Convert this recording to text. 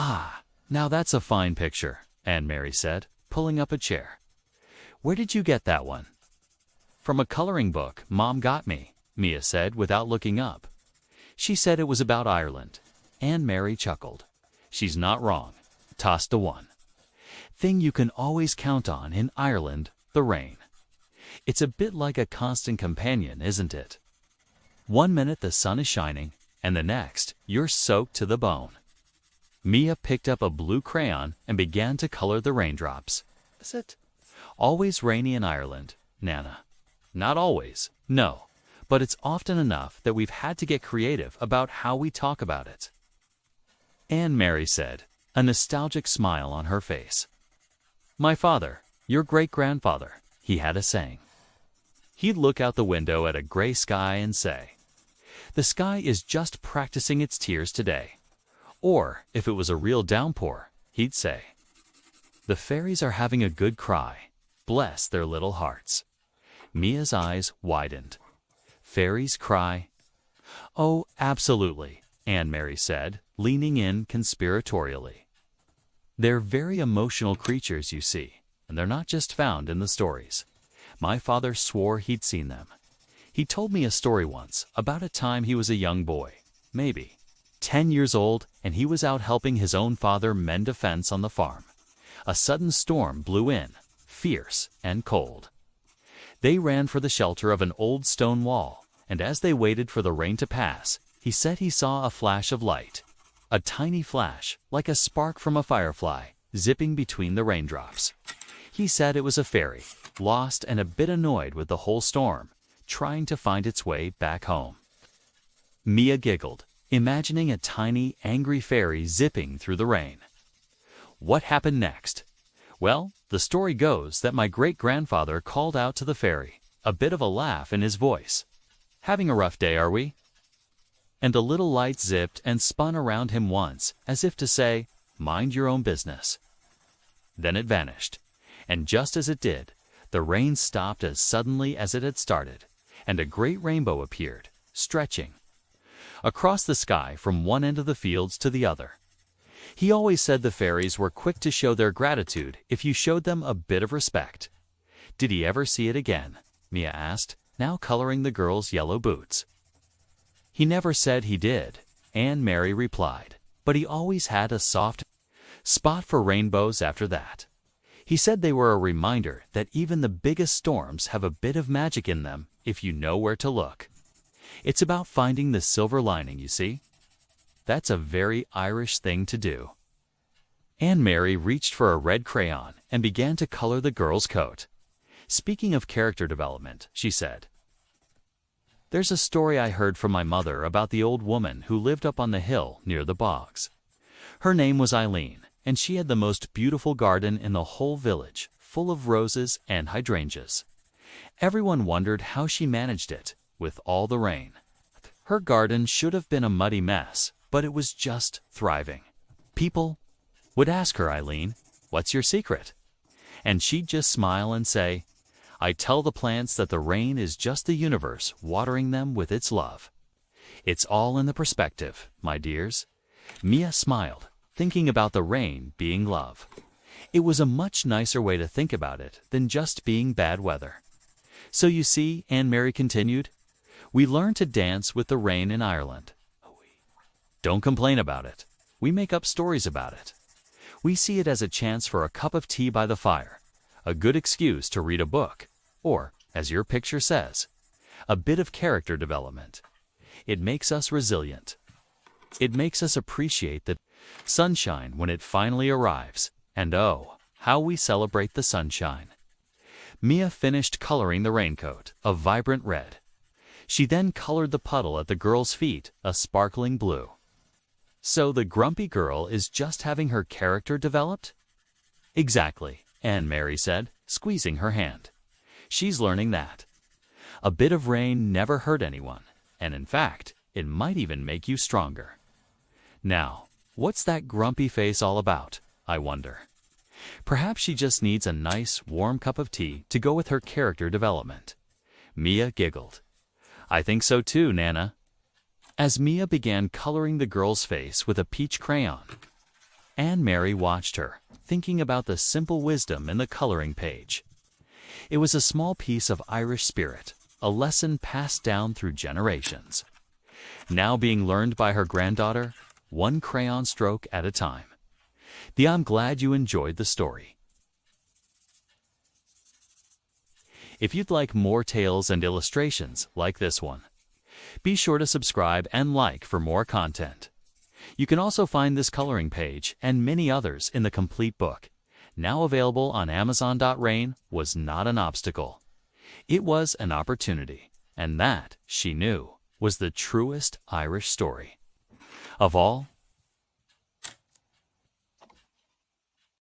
"Ah, now that's a fine picture," Aunt Mary said, pulling up a chair. "Where did you get that one?" "From a coloring book Mom got me," Mia said without looking up. "She said it was about Ireland." Aunt Mary chuckled. "She's not wrong." Tossed a one. "Thing you can always count on in Ireland, the rain. It's a bit like a constant companion, isn't it? One minute the sun is shining, and the next you're soaked to the bone." Mia picked up a blue crayon and began to color the raindrops. "Is it always rainy in Ireland, Nanna?" "Not always, no, but it's often enough that we've had to get creative about how we talk about it," Aunt Mary said, a nostalgic smile on her face. "My father, your great-grandfather, he had a saying. He'd look out the window at a gray sky and say, 'The sky is just practicing its tears today.' Or, if it was a real downpour, he'd say, 'The fairies are having a good cry. Bless their little hearts.'" Mia's eyes widened. "Fairies cry?" "Oh, absolutely," Aunt Mary said, leaning in conspiratorially. "They're very emotional creatures, you see, and they're not just found in the stories. My father swore he'd seen them. He told me a story once about a time he was a young boy, maybe 10 years old, and he was out helping his own father mend a fence on the farm. A sudden storm blew in, fierce and cold. They ran for the shelter of an old stone wall, and as they waited for the rain to pass, he said he saw a flash of light, a tiny flash, like a spark from a firefly, zipping between the raindrops. He said it was a fairy, lost and a bit annoyed with the whole storm, trying to find its way back home." Mia giggled, imagining a tiny, angry fairy zipping through the rain. "What happened next?" "Well, the story goes that my great-grandfather called out to the fairy, a bit of a laugh in his voice. 'Having a rough day, are we?' And a little light zipped and spun around him once, as if to say, 'Mind your own business.' Then it vanished, and just as it did, the rain stopped as suddenly as it had started, and a great rainbow appeared, stretching across the sky from one end of the fields to the other. He always said the fairies were quick to show their gratitude if you showed them a bit of respect." "Did he ever see it again?" Mia asked, now coloring the girl's yellow boots. "He never said he did," Aunt Mary replied, "but he always had a soft spot for rainbows after that. He said they were a reminder that even the biggest storms have a bit of magic in them if you know where to look. It's about finding the silver lining, you see. That's a very Irish thing to do." Aunt Mary reached for a red crayon and began to color the girl's coat. "Speaking of character development," she said, "there's a story I heard from my mother about the old woman who lived up on the hill near the bogs. Her name was Eileen, and she had the most beautiful garden in the whole village, full of roses and hydrangeas. Everyone wondered how she managed it, with all the rain. Her garden should have been a muddy mess, but it was just thriving. People would ask her, 'Eileen, what's your secret?' And she'd just smile and say, 'I tell the plants that the rain is just the universe watering them with its love.' It's all in the perspective, my dears." Mia smiled, thinking about the rain being love. It was a much nicer way to think about it than just being bad weather. "So you see," Aunt Mary continued, "we learn to dance with the rain in Ireland. Don't complain about it. We make up stories about it. We see it as a chance for a cup of tea by the fire, a good excuse to read a book, or, as your picture says, a bit of character development. It makes us resilient. It makes us appreciate the sunshine when it finally arrives, and oh, how we celebrate the sunshine." Mia finished coloring the raincoat, a vibrant red. She then colored the puddle at the girl's feet, a sparkling blue. "So the grumpy girl is just having her character developed?" "Exactly," Aunt Mary said, squeezing her hand. "She's learning that a bit of rain never hurt anyone, and in fact, it might even make you stronger. Now, what's that grumpy face all about, I wonder? Perhaps she just needs a nice, warm cup of tea to go with her character development." Mia giggled. "I think so too, Nanna." As Mia began coloring the girl's face with a peach crayon, Aunt Mary watched her, thinking about the simple wisdom in the coloring page. It was a small piece of Irish spirit, a lesson passed down through generations, now being learned by her granddaughter, one crayon stroke at a time. I'm glad you enjoyed the story. If you'd like more tales and illustrations like this one, be sure to subscribe and like for more content. You can also find this coloring page and many others in the complete book, now available on Amazon. Was not an obstacle. It was an opportunity, and that, she knew, was the truest Irish story of all.